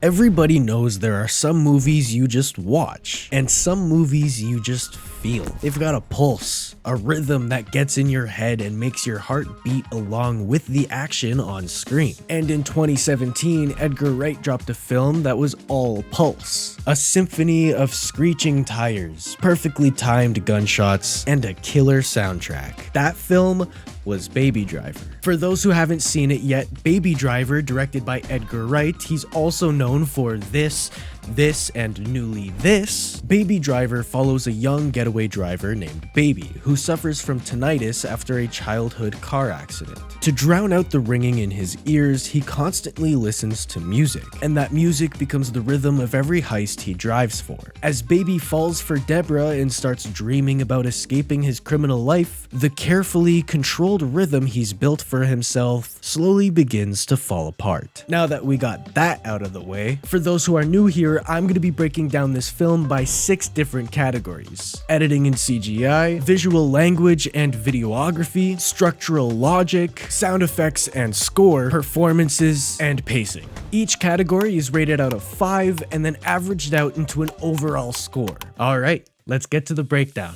Everybody knows there are some movies you just watch, and some movies you just feel. They've got a pulse, a rhythm that gets in your head and makes your heart beat along with the action on screen. And in 2017, Edgar Wright dropped a film that was all pulse. A symphony of screeching tires, perfectly timed gunshots, and a killer soundtrack. That film was Baby Driver. For those who haven't seen it yet, Baby Driver, directed by Edgar Wright, he's also known for This, and newly This. Baby Driver follows a young getaway driver named Baby, who suffers from tinnitus after a childhood car accident. To drown out the ringing in his ears, he constantly listens to music, and that music becomes the rhythm of every heist he drives for. As Baby falls for Deborah and starts dreaming about escaping his criminal life, the carefully controlled rhythm he's built for himself slowly begins to fall apart. Now that we got that out of the way, for those who are new here, I'm going to be breaking down this film by 6 different categories: editing and CGI, visual language and videography, structural logic, sound effects and score, performances, and pacing. Each category is rated out of 5 and then averaged out into an overall score. Alright, let's get to the breakdown.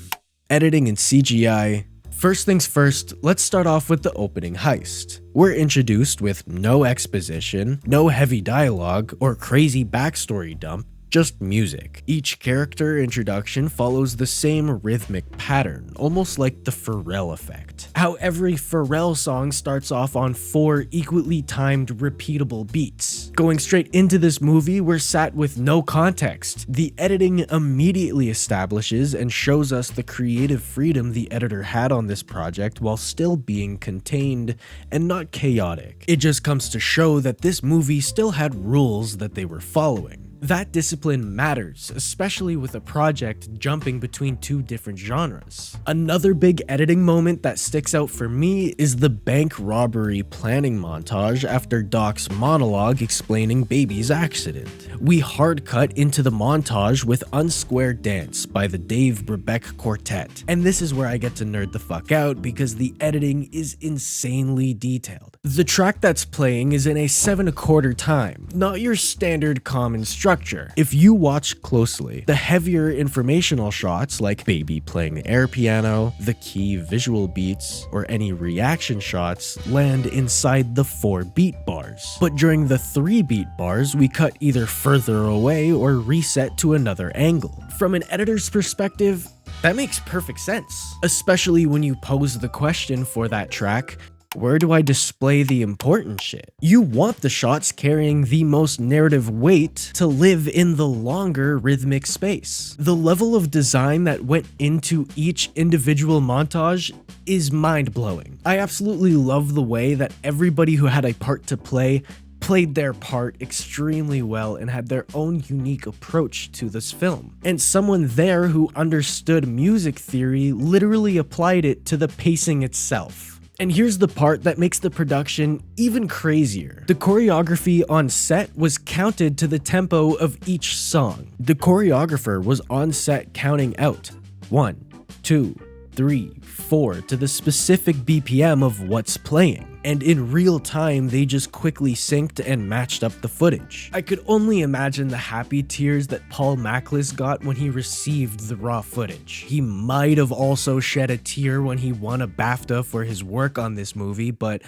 Editing and CGI. First things first, let's start off with the opening heist. We're introduced with no exposition, no heavy dialogue, or crazy backstory dump, just music. Each character introduction follows the same rhythmic pattern, almost like the Pharrell effect. How every Pharrell song starts off on 4 equally timed, repeatable beats. Going straight into this movie, we're sat with no context. The editing immediately establishes and shows us the creative freedom the editor had on this project while still being contained and not chaotic. It just comes to show that this movie still had rules that they were following. That discipline matters, especially with a project jumping between 2 different genres. Another big editing moment that sticks out for me is the bank robbery planning montage after Doc's monologue explaining Baby's accident. We hard cut into the montage with Unsquared Dance by the Dave Brubeck Quartet. And this is where I get to nerd the fuck out because the editing is insanely detailed. The track that's playing is in a 7/4 time, not your standard common structure. If you watch closely, the heavier informational shots like Baby playing the air piano, the key visual beats, or any reaction shots land inside the 4 beat bars. But during the 3 beat bars, we cut either further away or reset to another angle. From an editor's perspective, that makes perfect sense, especially when you pose the question for that track: where do I display the important shit? You want the shots carrying the most narrative weight to live in the longer rhythmic space. The level of design that went into each individual montage is mind-blowing. I absolutely love the way that everybody who had a part to play played their part extremely well and had their own unique approach to this film. And someone there who understood music theory literally applied it to the pacing itself. And here's the part that makes the production even crazier. The choreography on set was counted to the tempo of each song. The choreographer was on set counting out 1, 2, 3, 4 to the specific BPM of what's playing. And in real time, they just quickly synced and matched up the footage. I could only imagine the happy tears that Paul Mackless got when he received the raw footage. He might have also shed a tear when he won a BAFTA for his work on this movie, but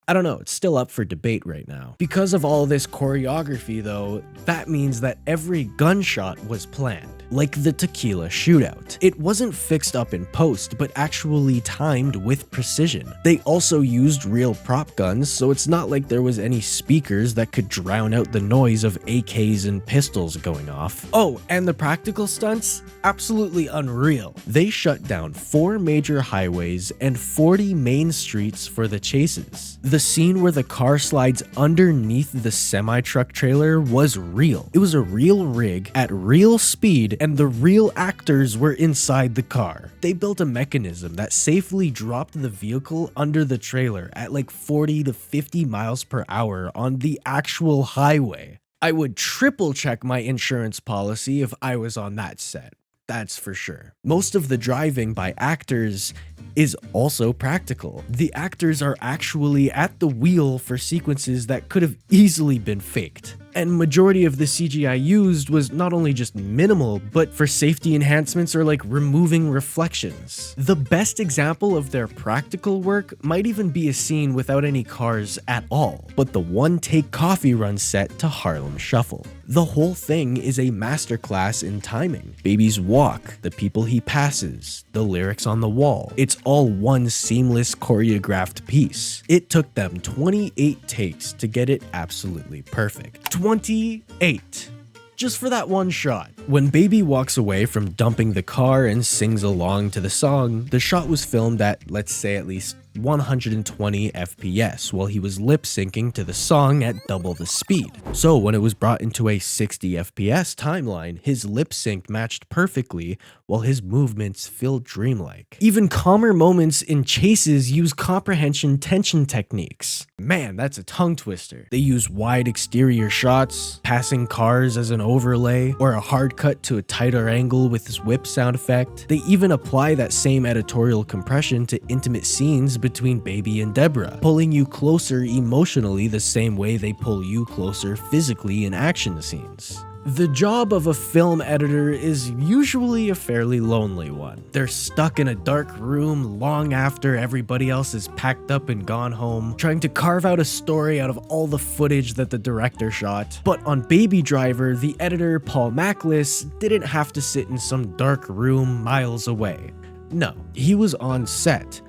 I don't know, it's still up for debate right now. Because of all this choreography though, that means that every gunshot was planned. Like the tequila shootout. It wasn't fixed up in post, but actually timed with precision. They also used real prop guns, so it's not like there was any speakers that could drown out the noise of AKs and pistols going off. Oh, and the practical stunts? Absolutely unreal. They shut down 4 major highways and 40 main streets for the chases. The scene where the car slides underneath the semi-truck trailer was real. It was a real rig at real speed, and the real actors were inside the car. They built a mechanism that safely dropped the vehicle under the trailer at like 40 to 50 miles per hour on the actual highway. I would triple check my insurance policy if I was on that set. That's for sure. Most of the driving by actors is also practical. The actors are actually at the wheel for sequences that could have easily been faked. And majority of the CGI used was not only just minimal, but for safety enhancements or like removing reflections. The best example of their practical work might even be a scene without any cars at all, but the one-take coffee run set to Harlem Shuffle. The whole thing is a masterclass in timing. Baby's walk, the people he passes, the lyrics on the wall. It's all one seamless choreographed piece. It took them 28 takes to get it absolutely perfect. 28! Just for that one shot. When Baby walks away from dumping the car and sings along to the song, the shot was filmed at, let's say, at least 120 FPS while he was lip syncing to the song at double the speed. So when it was brought into a 60 FPS timeline, his lip sync matched perfectly while his movements feel dreamlike. Even calmer moments in chases use comprehension tension techniques. Man, that's a tongue twister. They use wide exterior shots, passing cars as an overlay, or a hard cut to a tighter angle with this whip sound effect. They even apply that same editorial compression to intimate scenes between Baby and Deborah, pulling you closer emotionally the same way they pull you closer physically in action scenes. The job of a film editor is usually a fairly lonely one. They're stuck in a dark room long after everybody else is packed up and gone home, trying to carve out a story out of all the footage that the director shot. But on Baby Driver, the editor, Paul Macklis, didn't have to sit in some dark room miles away. No, he was on set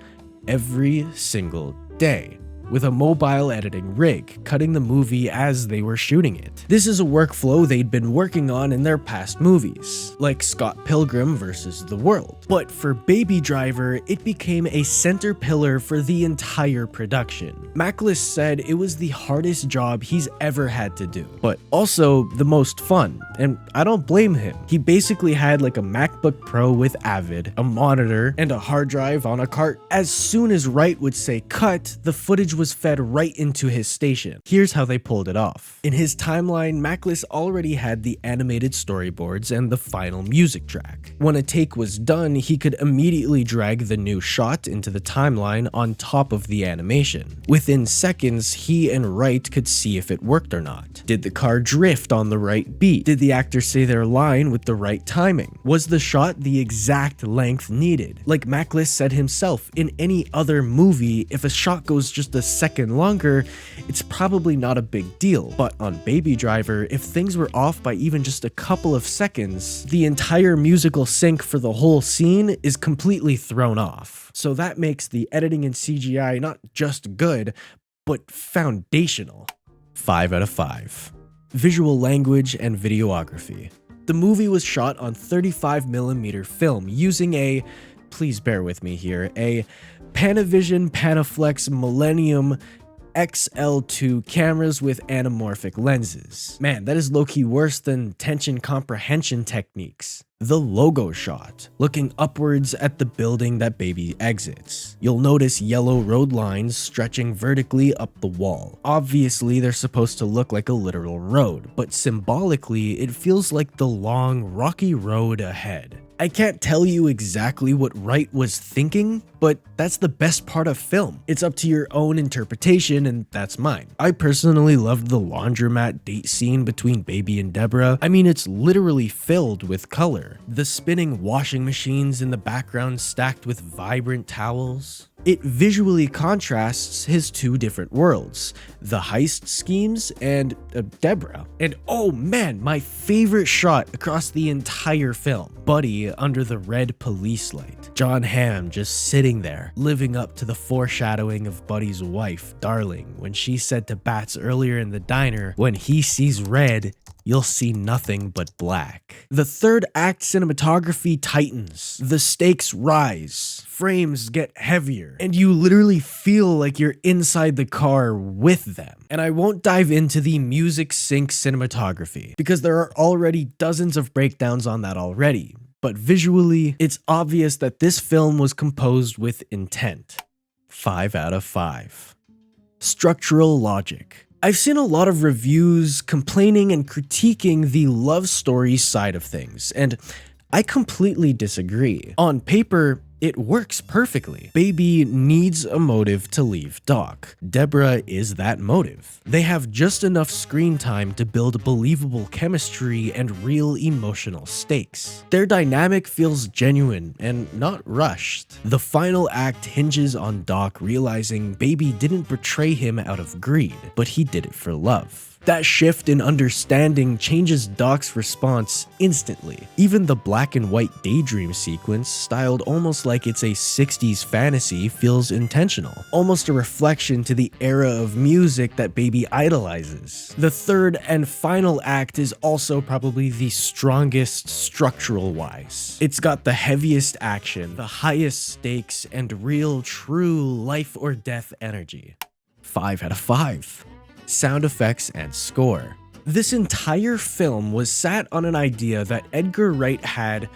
every single day with a mobile editing rig, cutting the movie as they were shooting it. This is a workflow they'd been working on in their past movies, like Scott Pilgrim vs. the World. But for Baby Driver, it became a center pillar for the entire production. Macklis said it was the hardest job he's ever had to do, but also the most fun, and I don't blame him. He basically had like a MacBook Pro with Avid, a monitor, and a hard drive on a cart. As soon as Wright would say cut, the footage was fed right into his station. Here's how they pulled it off. In his timeline, Macklis already had the animated storyboards and the final music track. When a take was done, he could immediately drag the new shot into the timeline on top of the animation. Within seconds, he and Wright could see if it worked or not. Did the car drift on the right beat? Did the actor say their line with the right timing? Was the shot the exact length needed? Like Macklis said himself, in any other movie, if a shot goes just a second longer, it's probably not a big deal. But on Baby Driver, if things were off by even just a couple of seconds, the entire musical sync for the whole scene is completely thrown off. So that makes the editing and CGI not just good, but foundational. 5 out of 5. Visual language and videography. The movie was shot on 35mm film using a, please bear with me here, a Panavision Panaflex Millennium XL2 cameras with anamorphic lenses. Man, that is low-key worse than tension comprehension techniques. The logo shot, looking upwards at the building that Baby exits. You'll notice yellow road lines stretching vertically up the wall. Obviously, they're supposed to look like a literal road, but symbolically, it feels like the long, rocky road ahead. I can't tell you exactly what Wright was thinking, but that's the best part of film. It's up to your own interpretation, and that's mine. I personally loved the laundromat date scene between Baby and Deborah. I mean, it's literally filled with color. The spinning washing machines in the background stacked with vibrant towels. It visually contrasts his two different worlds, the heist schemes and Deborah. And oh man, my favorite shot across the entire film, Buddy under the red police light. John Hamm just sitting there, living up to the foreshadowing of Buddy's wife, Darling, when she said to Bats earlier in the diner, when he sees red, you'll see nothing but black. The third act cinematography tightens, the stakes rise, frames get heavier, and you literally feel like you're inside the car with them. And I won't dive into the music sync cinematography, because there are already dozens of breakdowns on that already. But visually, it's obvious that this film was composed with intent. 5 out of 5. Structural logic. I've seen a lot of reviews complaining and critiquing the love story side of things, and I completely disagree. On paper, It works perfectly. Baby needs a motive to leave Doc. Deborah is that motive. They have just enough screen time to build believable chemistry and real emotional stakes. Their dynamic feels genuine and not rushed. The final act hinges on Doc realizing Baby didn't betray him out of greed, but he did it for love. That shift in understanding changes Doc's response instantly. Even the black and white daydream sequence, styled almost like it's a 60s fantasy, feels intentional, almost a reflection to the era of music that Baby idolizes. The third and final act is also probably the strongest structural-wise. It's got the heaviest action, the highest stakes, and real, true life or death energy. 5 out of 5. Sound effects and score. This entire film was sat on an idea that Edgar Wright had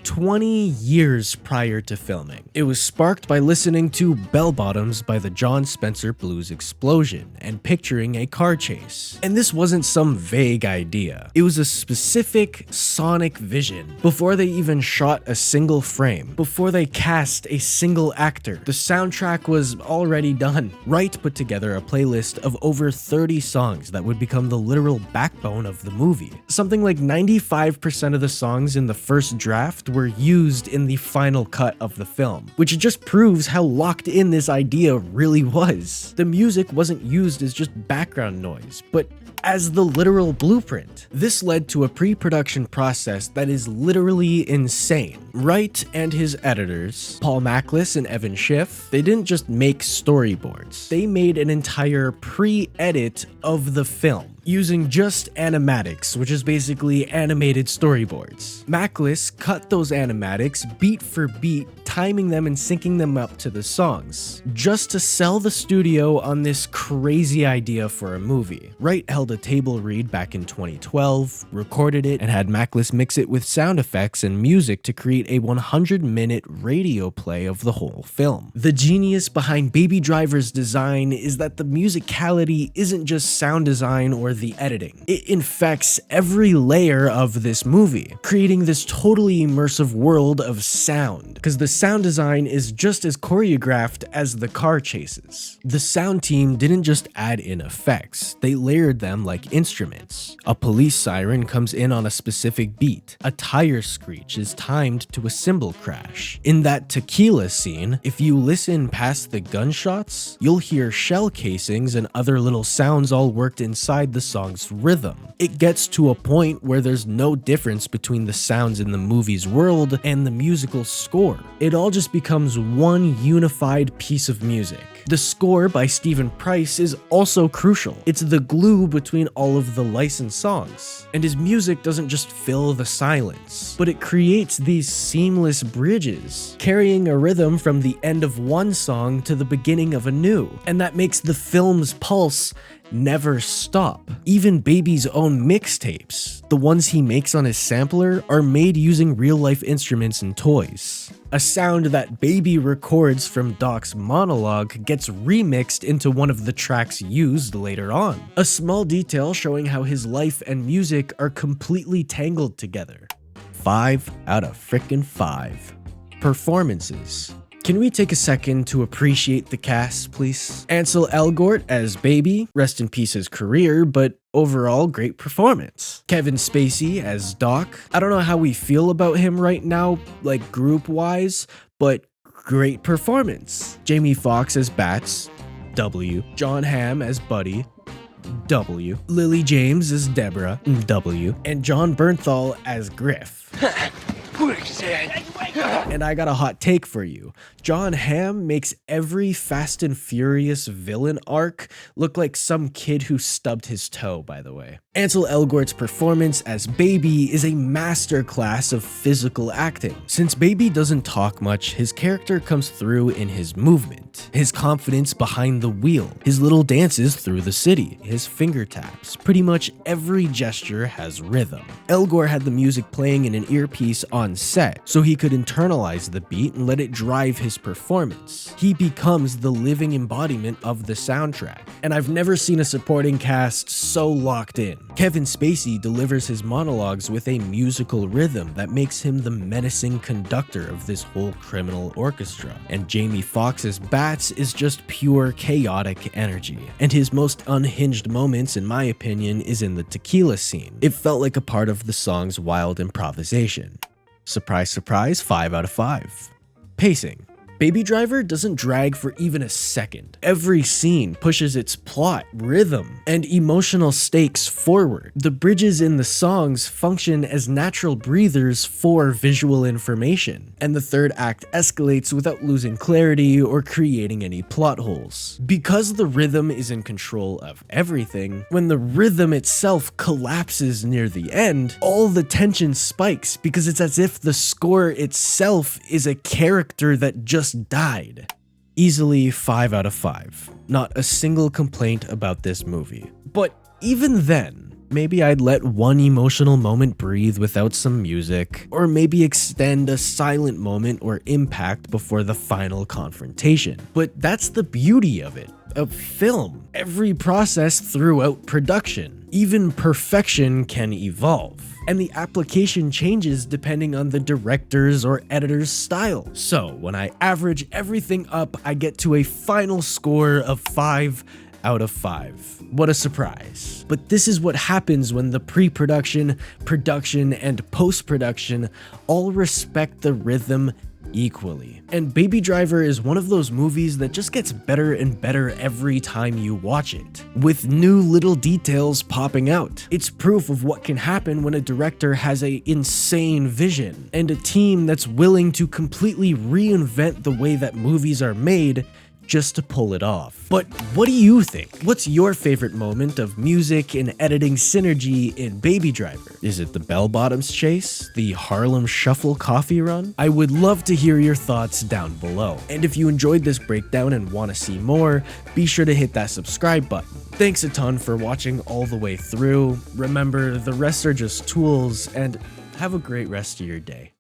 20 years prior to filming. It was sparked by listening to Bell Bottoms by the John Spencer Blues Explosion and picturing a car chase. And this wasn't some vague idea. It was a specific sonic vision. Before they even shot a single frame, before they cast a single actor, the soundtrack was already done. Wright put together a playlist of over 30 songs that would become the literal backbone of the movie. Something like 95% of the songs in the first draft were used in the final cut of the film, which just proves how locked in this idea really was. The music wasn't used as just background noise, but as the literal blueprint. This led to a pre-production process that is literally insane. Wright and his editors, Paul Macklis and Evan Schiff, they didn't just make storyboards. They made an entire pre-edit of the film using just animatics, which is basically animated storyboards. Macklis cut those animatics beat for beat, timing them and syncing them up to the songs, just to sell the studio on this crazy idea for a movie. Wright held a table read back in 2012, recorded it, and had Macklis mix it with sound effects and music to create a 100-minute radio play of the whole film. The genius behind Baby Driver's design is that the musicality isn't just sound design or the editing. It infects every layer of this movie, creating this totally immersive world of sound, because the sound design is just as choreographed as the car chases. The sound team didn't just add in effects, they layered them like instruments. A police siren comes in on a specific beat. A tire screech is timed to a cymbal crash. In that tequila scene, if you listen past the gunshots, you'll hear shell casings and other little sounds all worked inside the song's rhythm. It gets to a point where there's no difference between the sounds in the movie's world and the musical score. It all just becomes one unified piece of music. The score by Stephen Price is also crucial. It's the glue between all of the licensed songs. And his music doesn't just fill the silence, but it creates these seamless bridges, carrying a rhythm from the end of one song to the beginning of a new. And that makes the film's pulse never stop. Even Baby's own mixtapes, the ones he makes on his sampler, are made using real-life instruments and toys. A sound that Baby records from Doc's monologue gets remixed into one of the tracks used later on. A small detail showing how his life and music are completely tangled together. 5 out of frickin' 5. Performances. Can we take a second to appreciate the cast, please? Ansel Elgort as Baby, rest in peace his career, but overall great performance. Kevin Spacey as Doc. I don't know how we feel about him right now, like group-wise, but great performance. Jamie Foxx as Bats, W. John Hamm as Buddy, W. Lily James as Deborah, W. And John Bernthal as Griff. And I got a hot take for you. John Hamm makes every Fast and Furious villain arc look like some kid who stubbed his toe, by the way. Ansel Elgort's performance as Baby is a masterclass of physical acting. Since Baby doesn't talk much, his character comes through in his movement, his confidence behind the wheel, his little dances through the city, his finger taps. Pretty much every gesture has rhythm. Elgort had the music playing in an earpiece on set, so he could internalize the beat and let it drive his performance. He becomes the living embodiment of the soundtrack. And I've never seen a supporting cast so locked in. Kevin Spacey delivers his monologues with a musical rhythm that makes him the menacing conductor of this whole criminal orchestra. And Jamie Foxx's Bats is just pure chaotic energy. And his most unhinged moments, in my opinion, is in the tequila scene. It felt like a part of the song's wild improvisation. Surprise, surprise, 5 out of 5. Pacing. Baby Driver doesn't drag for even a second. Every scene pushes its plot, rhythm, and emotional stakes forward. The bridges in the songs function as natural breathers for visual information, and the third act escalates without losing clarity or creating any plot holes. Because the rhythm is in control of everything, when the rhythm itself collapses near the end, all the tension spikes because it's as if the score itself is a character that just died. Easily 5 out of 5. Not a single complaint about this movie. But even then, maybe I'd let one emotional moment breathe without some music, or maybe extend a silent moment or impact before the final confrontation. But that's the beauty of it. A film. Every process throughout production. Even perfection can evolve. And the application changes depending on the director's or editor's style. So when I average everything up, I get to a final score of 5 out of 5. What a surprise. But this is what happens when the pre-production, production, and post-production all respect the rhythm equally. And Baby Driver is one of those movies that just gets better and better every time you watch it, with new little details popping out. It's proof of what can happen when a director has an insane vision, and a team that's willing to completely reinvent the way that movies are made just to pull it off. But what do you think? What's your favorite moment of music and editing synergy in Baby Driver? Is it the bell-bottoms chase? The Harlem Shuffle coffee run? I would love to hear your thoughts down below. And if you enjoyed this breakdown and want to see more, be sure to hit that subscribe button. Thanks a ton for watching all the way through. Remember, the rest are just tools, and have a great rest of your day.